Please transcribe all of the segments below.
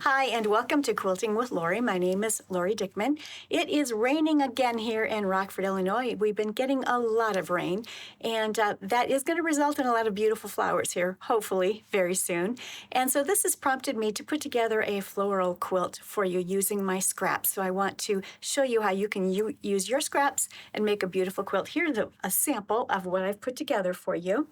Hi, and welcome to Quilting with Lori. My name is Lori Dickman. It is raining again here in Rockford, Illinois. We've been getting a lot of rain, and that is going to result in a lot of beautiful flowers here, hopefully, very soon. And so this has prompted me to put together a floral quilt for you using my scraps. So I want to show you how you can use your scraps and make a beautiful quilt. Here's a sample of what I've put together for you.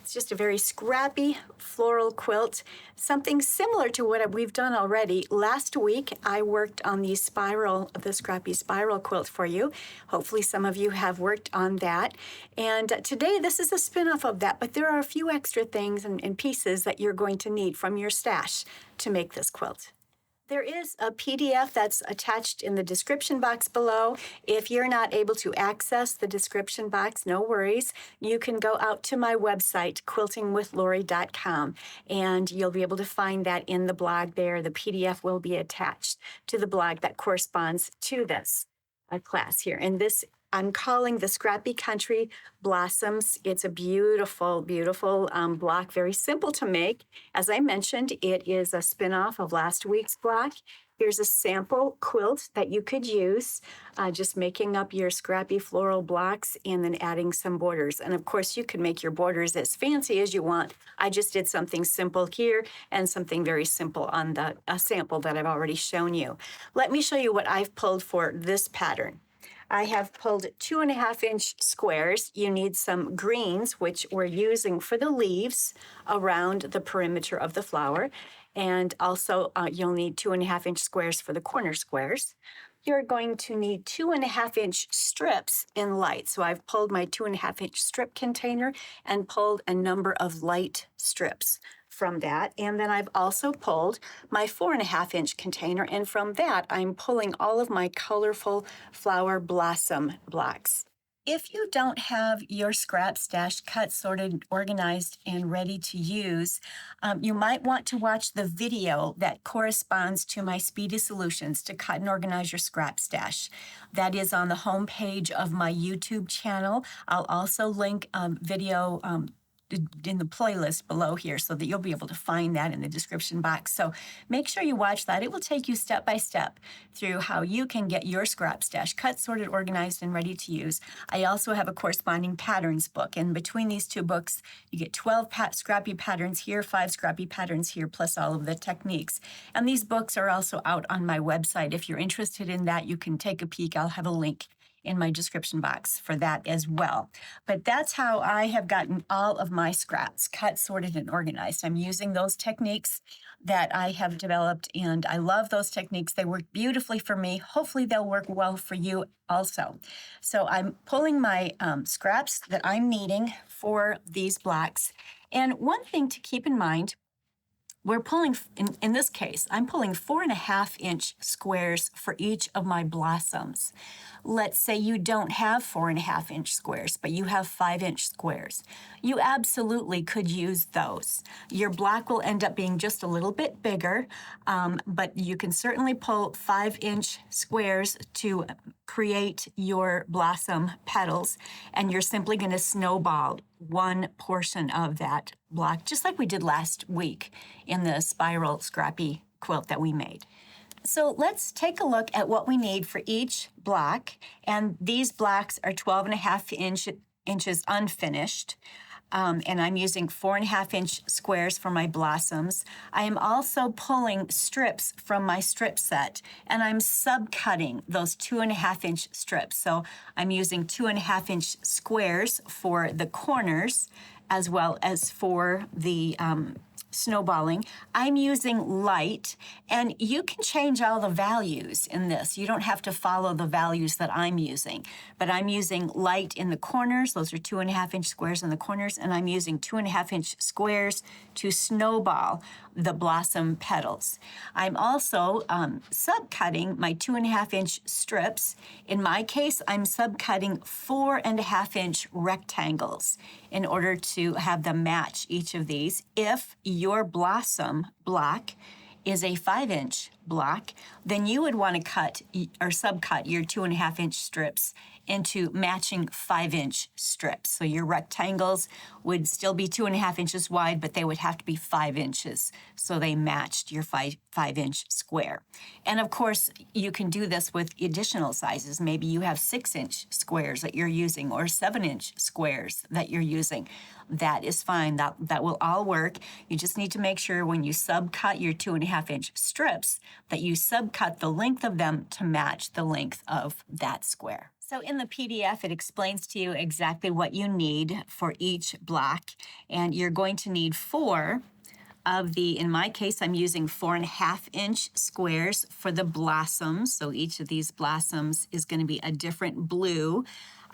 It's just a very scrappy floral quilt, something similar to what we've done already. Last week, I worked on the Scrappy spiral quilt for you. Hopefully some of you have worked on that. And today, this is a spin-off of that, but there are a few extra things and pieces that you're going to need from your stash to make this quilt. There is a PDF that's attached in the description box below. If you're not able to access the description box, no worries. You can go out to my website, quiltingwithlori.com, and you'll be able to find that in the blog there. The PDF will be attached to the blog that corresponds to this class here. And this I'm calling the Scrappy Country Blossoms. It's a beautiful, beautiful block, very simple to make. As I mentioned, it is a spin-off of last week's block. Here's a sample quilt that you could use, just making up your scrappy floral blocks and then adding some borders. And of course, you can make your borders as fancy as you want. I just did something simple here and something very simple on the sample that I've already shown you. Let me show you what I've pulled for this pattern. I have pulled 2.5-inch squares. You need some greens, which we're using for the leaves around the perimeter of the flower. And also you'll need 2.5-inch squares for the corner squares. You're going to need 2.5-inch strips in light. So I've pulled my 2.5-inch strip container and pulled a number of light strips from that. And then I've also pulled my 4.5-inch container, and from that I'm pulling all of my colorful flower blossom blocks. If you don't have your scrap stash cut, sorted, organized, and ready to use, you might want to watch the video that corresponds to my Speedy Solutions to cut and organize your scrap stash. That is on the home page of my YouTube channel. I'll also link video in the playlist below here so that you'll be able to find that in the description box. So make sure you watch that. It will take you step by step through how you can get your scrap stash cut, sorted, organized, and ready to use. I also have a corresponding patterns book, and between these two books, you get 12 scrappy patterns here, 5 scrappy patterns here, plus all of the techniques. And these books are also out on my website. If you're interested in that, you can take a peek. I'll have a link in my description box for that as well. But that's how I have gotten all of my scraps cut, sorted, and organized. I'm using those techniques that I have developed, and I love those techniques. They work beautifully for me. Hopefully they'll work well for you also. So I'm pulling my scraps that I'm needing for these blocks. And one thing to keep in mind, we're pulling, in this case, I'm pulling 4.5-inch squares for each of my blossoms. Let's say you don't have 4.5-inch squares, but you have 5-inch squares. You absolutely could use those. Your block will end up being just a little bit bigger, but you can certainly pull 5-inch squares to create your blossom petals, and you're simply going to snowball one portion of that block, just like we did last week in the spiral scrappy quilt that we made. So let's take a look at what we need for each block, and these blocks are 12.5 inches unfinished. And I'm using 4.5-inch squares for my blossoms. I am also pulling strips from my strip set, and I'm subcutting those 2.5-inch strips. So I'm using 2.5-inch squares for the corners as well as for the snowballing. I'm using light, and you can change all the values in this. You don't have to follow the values that I'm using, but I'm using light in the corners. Those are 2.5-inch squares in the corners, and I'm using 2.5-inch squares to snowball the blossom petals. I'm also subcutting my 2.5-inch strips. In my case, I'm subcutting 4.5-inch rectangles in order to have them match each of these. If your blossom block is a 5-inch block, then you would want to cut or subcut your 2.5-inch strips into matching 5-inch strips. So your rectangles would still be 2.5 inches wide, but they would have to be 5 inches so they matched your 5-inch square. And of course, you can do this with additional sizes. Maybe you have 6-inch squares that you're using or 7-inch squares that you're using. That is fine. That will all work. You just need to make sure when you subcut your 2.5-inch strips that you subcut the length of them to match the length of that square. So in the PDF, it explains to you exactly what you need for each block, and you're going to need 4 of the, in my case, I'm using 4.5-inch squares for the blossoms. So each of these blossoms is going to be a different blue.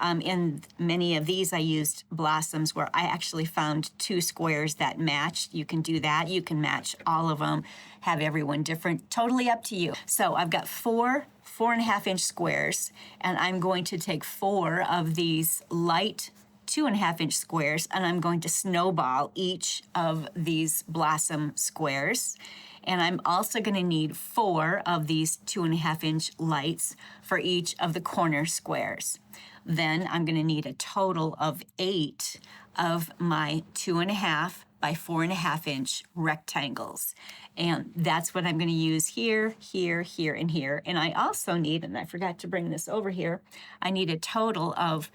In many of these, I used blossoms where I actually found 2 squares that matched. You can do that. You can match all of them, have everyone different, totally up to you. So I've got 4.5-inch squares, and I'm going to take 4 of these light 2.5-inch squares, and I'm going to snowball each of these blossom squares. And I'm also going to need 4 of these 2.5-inch lights for each of the corner squares. Then I'm going to need a total of 8 of my 2.5 by 4.5-inch rectangles. And that's what I'm going to use here, here, here, and here. And I also need, and I forgot to bring this over here, I need a total of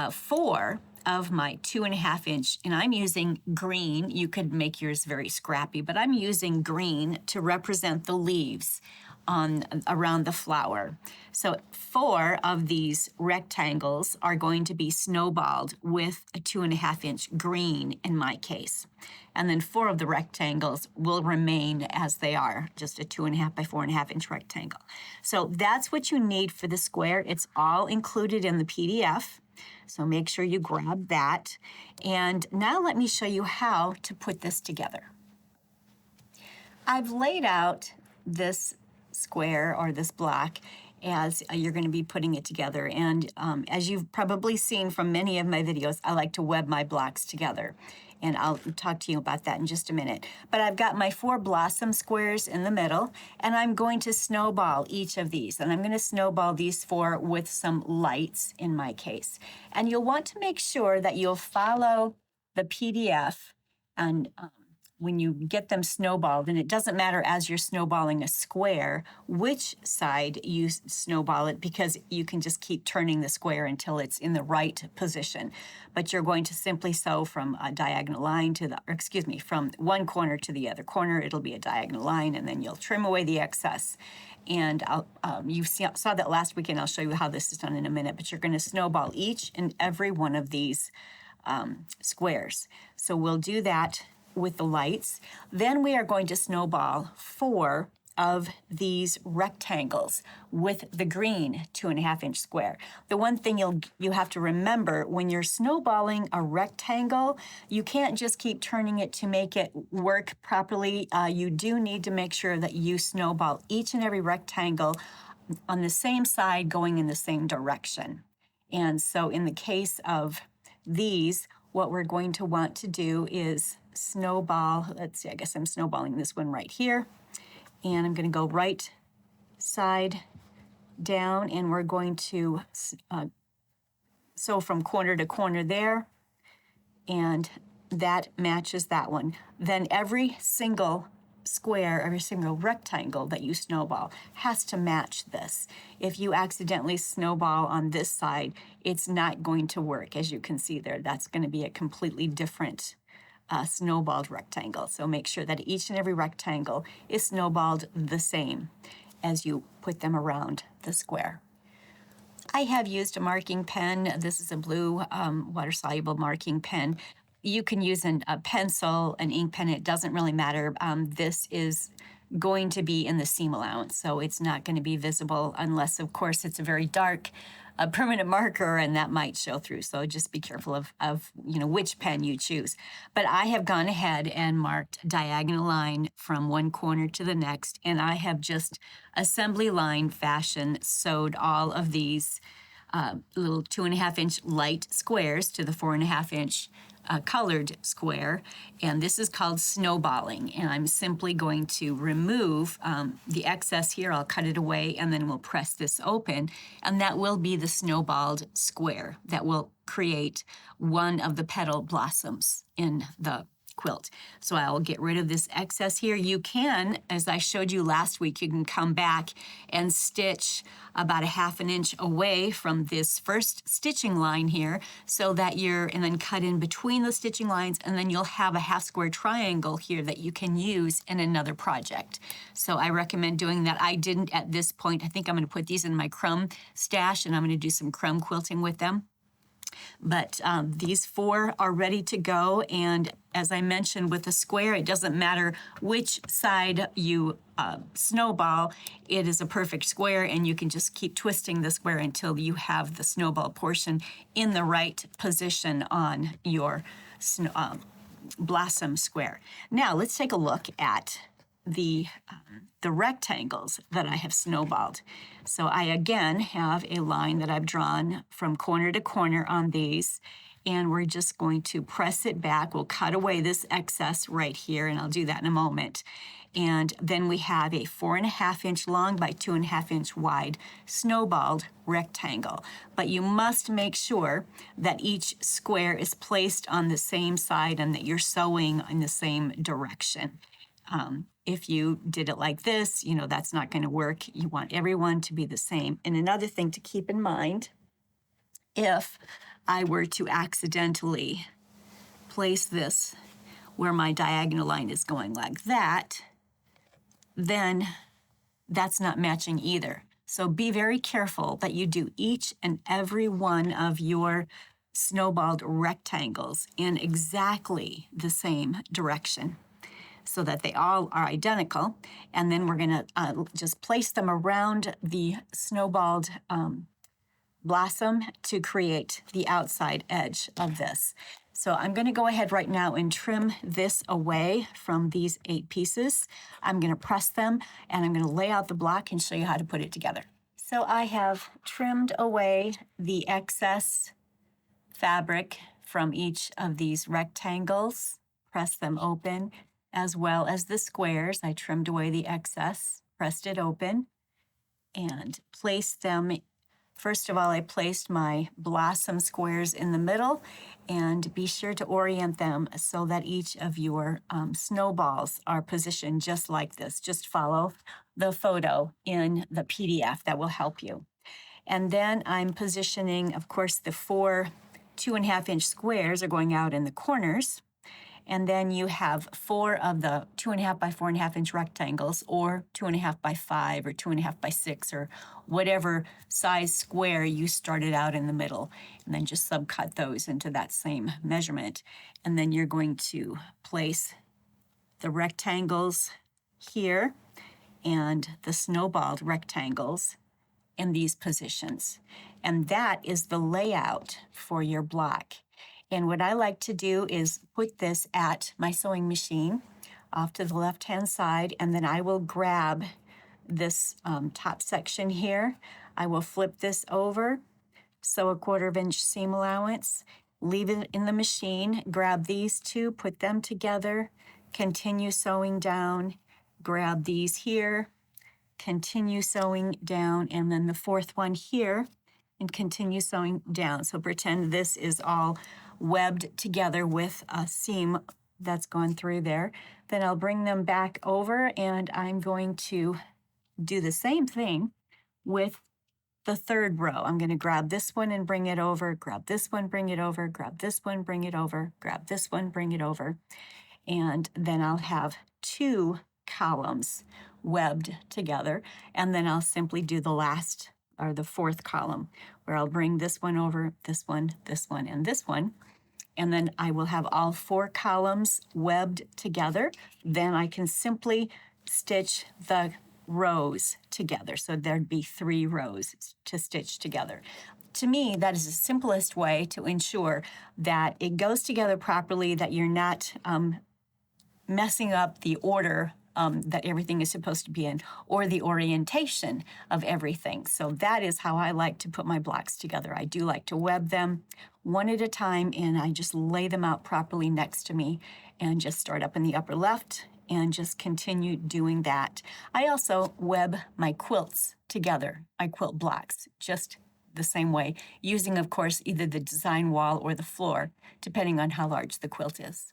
4 of my 2.5-inch, and I'm using green. You could make yours very scrappy, but I'm using green to represent the leaves around the flower. So 4 of these rectangles are going to be snowballed with a 2.5-inch green in my case. And then 4 of the rectangles will remain as they are, just a 2.5 by 4.5-inch rectangle. So that's what you need for the square. It's all included in the PDF. So make sure you grab that. And now let me show you how to put this together. I've laid out this square or this block as you're going to be putting it together. And as you've probably seen from many of my videos, I like to web my blocks together. And I'll talk to you about that in just a minute. But I've got my 4 blossom squares in the middle, and I'm going to snowball each of these. And I'm going to snowball these 4 with some lights in my case. And you'll want to make sure that you'll follow the PDF and when you get them snowballed, and it doesn't matter as you're snowballing a square which side you snowball it, because you can just keep turning the square until it's in the right position. But you're going to simply sew from a diagonal line to from one corner to the other corner. It'll be a diagonal line, and then you'll trim away the excess. And you saw that last weekend. I'll show you how this is done in a minute, but you're going to snowball each and every one of these squares. So we'll do that with the lights. Then we are going to snowball 4 of these rectangles with the green 2.5-inch square. The one thing you have to remember when you're snowballing a rectangle, you can't just keep turning it to make it work properly. You do need to make sure that you snowball each and every rectangle on the same side going in the same direction. And so in the case of these, what we're going to want to do is snowball, let's see, I guess I'm snowballing this one right here. And I'm going to go right side down, and we're going to sew from corner to corner there. And that matches that one. Then every single square, every single rectangle that you snowball has to match this. If you accidentally snowball on this side, it's not going to work. As you can see there, that's going to be a completely different snowballed rectangle. So make sure that each and every rectangle is snowballed the same as you put them around the square. I have used a marking pen. This is a blue water-soluble marking pen. You can use a pencil, an ink pen, it doesn't really matter. This is going to be in the seam allowance, so it's not going to be visible unless, of course, it's a very dark permanent marker, and that might show through. So just be careful of which pen you choose. But I have gone ahead and marked diagonal line from one corner to the next, and I have just assembly line fashion sewed all of these little 2.5-inch light squares to the 4.5-inch colored square, and this is called snowballing. And I'm simply going to remove the excess here. I'll cut it away, and then we'll press this open, and that will be the snowballed square that will create one of the petal blossoms in the quilt. So I'll get rid of this excess here. You can, as I showed you last week, you can come back and stitch about 1/2 inch away from this first stitching line here, so that and then cut in between the stitching lines, and then you'll have a half square triangle here that you can use in another project. So I recommend doing that. I didn't at this point. I think I'm going to put these in my crumb stash, and I'm going to do some crumb quilting with them. But these 4 are ready to go, and as I mentioned with the square, it doesn't matter which side you snowball, it is a perfect square, and you can just keep twisting the square until you have the snowball portion in the right position on your blossom square. Now let's take a look at the rectangles that I have snowballed. So I again have a line that I've drawn from corner to corner on these, and we're just going to press it back. We'll cut away this excess right here, and I'll do that in a moment. And then we have a 4.5 inch long by 2.5 inch wide snowballed rectangle. But you must make sure that each square is placed on the same side and that you're sewing in the same direction. If you did it like this, that's not going to work. You want everyone to be the same. And another thing to keep in mind, if I were to accidentally place this where my diagonal line is going like that, then that's not matching either. So be very careful that you do each and every one of your snowballed rectangles in exactly the same direction, so that they all are identical. And then we're going to just place them around the snowballed blossom to create the outside edge of this. So I'm going to go ahead right now and trim this away from these 8 pieces. I'm going to press them, and I'm going to lay out the block and show you how to put it together. So I have trimmed away the excess fabric from each of these rectangles, press them open, as well as the squares. I trimmed away the excess, pressed it open, and placed them. First of all, I placed my blossom squares in the middle, and be sure to orient them so that each of your snowballs are positioned just like this. Just follow the photo in the PDF. That will help you. And then I'm positioning, of course, the 4 2.5 inch squares are going out in the corners. And then you have 4 of the 2.5 by 4.5 inch rectangles, or 2.5 by 5, or 2.5 by 6, or whatever size square you started out in the middle. And then just subcut those into that same measurement. And then you're going to place the rectangles here and the snowballed rectangles in these positions. And that is the layout for your block. And what I like to do is put this at my sewing machine off to the left-hand side, and then I will grab this top section here. I will flip this over, sew a 1/4 inch seam allowance, leave it in the machine, grab these 2, put them together, continue sewing down, grab these here, continue sewing down, and then the 4th one here, and continue sewing down. So pretend this is all webbed together with a seam that's gone through there. Then I'll bring them back over, and I'm going to do the same thing with the 3rd row. I'm going to grab this one and bring it over, grab this one, bring it over, grab this one, bring it over, grab this one, bring it over. And then I'll have 2 columns webbed together, and then I'll simply do the last, or the 4th column, where I'll bring this one over, this one, and this one. And then I will have all 4 columns webbed together. Then I can simply stitch the rows together. So there'd be 3 rows to stitch together. To me, that is the simplest way to ensure that it goes together properly, that you're not messing up the order that everything is supposed to be in, or the orientation of everything. So that is how I like to put my blocks together. I do like to web them one at a time, and I just lay them out properly next to me and just start up in the upper left and just continue doing that. I also web my quilts together, my quilt blocks, just the same way, using, of course, either the design wall or the floor, depending on how large the quilt is.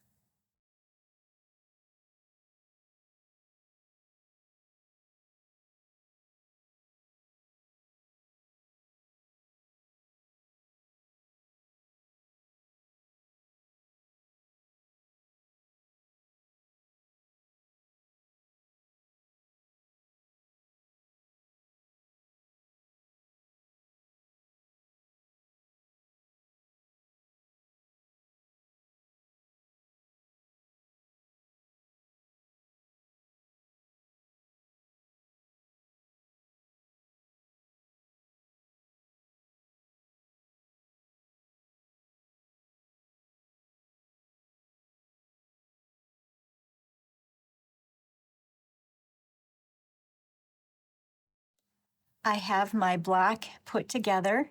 I have my block put together.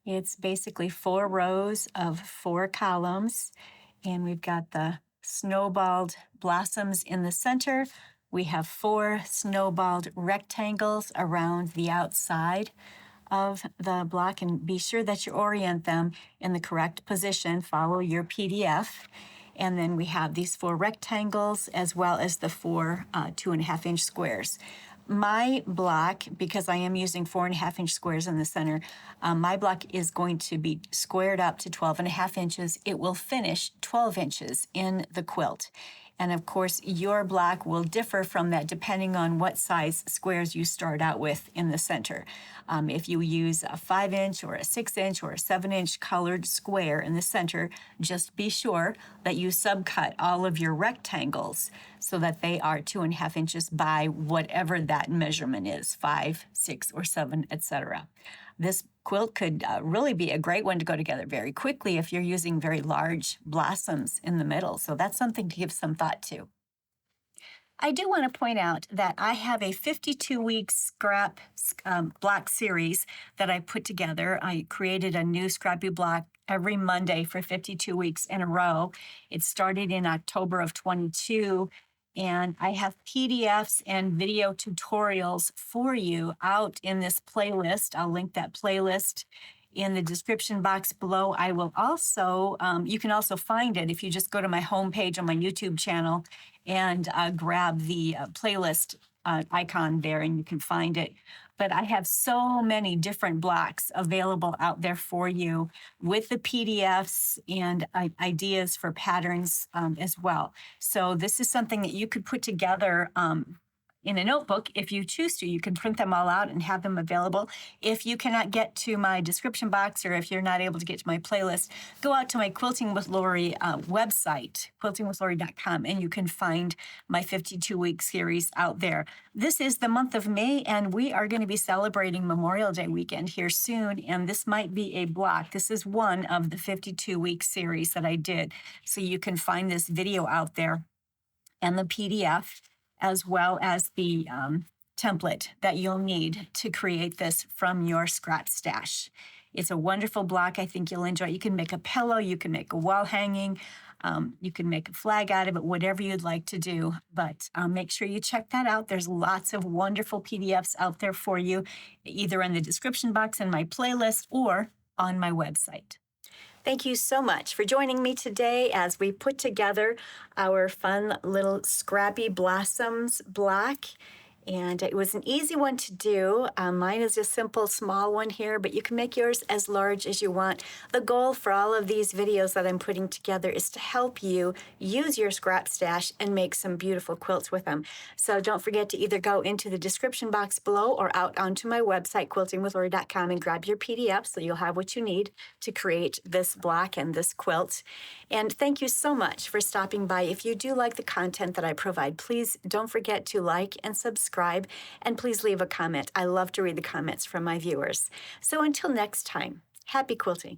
It's basically 4 rows of 4 columns, and we've got the snowballed blossoms in the center. We have 4 snowballed rectangles around the outside of the block, and be sure that you orient them in the correct position. Follow your PDF. And then we have these 4 rectangles as well as the 4 2.5-inch squares. My block, because I am using 4.5-inch squares in the center, my block is going to be squared up to 12.5 inches. It will finish 12 inches in the quilt. And of course, your block will differ from that depending on what size squares you start out with in the center. If you use a 5-inch or a 6-inch or a 7-inch colored square in the center, just be sure that you subcut all of your rectangles so that they are 2.5 inches by whatever that measurement is, 5, 6, or 7, etc. This quilt could really be a great one to go together very quickly if you're using very large blossoms in the middle. So that's something to give some thought to. I do want to point out that I have a 52-week scrap block series that I put together. I created a new Scrappy block every Monday for 52 weeks in a row. It started in October of 22, and I have PDFs and video tutorials for you out in this playlist. I'll link that playlist in the description box below. I will also, you can also find it if you just go to my homepage on my YouTube channel and grab the playlist icon there, and you can find it. But I have so many different blocks available out there for you with the PDFs and ideas for patterns as well. So this is something that you could put together in a notebook if you choose to. You can print them all out and have them available. If you cannot get to my description box, or if you're not able to get to my playlist, go out to my Quilting with Lori website, quiltingwithlori.com, and you can find my 52-week series out there. This is the month of May, and we are going to be celebrating Memorial Day weekend here soon, and this might be a block. This is one of the 52-week series that I did. So you can find this video out there and the PDF, as well as the template that you'll need to create this from your scrap stash. It's a wonderful block. I think you'll enjoy it. You can make a pillow, you can make a wall hanging, you can make a flag out of it, whatever you'd like to do. But make sure you check that out. There's lots of wonderful PDFs out there for you, either in the description box in my playlist or on my website. Thank you so much for joining me today as we put together our fun little Scrappy Blossoms block. And it was an easy one to do. Mine is a simple, small one here, but you can make yours as large as you want. The goal for all of these videos that I'm putting together is to help you use your scrap stash and make some beautiful quilts with them. So don't forget to either go into the description box below or out onto my website, quiltingwithlori.com, and grab your PDF so you'll have what you need to create this block and this quilt. And thank you so much for stopping by. If you do like the content that I provide, please don't forget to like and subscribe, and please leave a comment. I love to read the comments from my viewers. So until next time, happy quilting.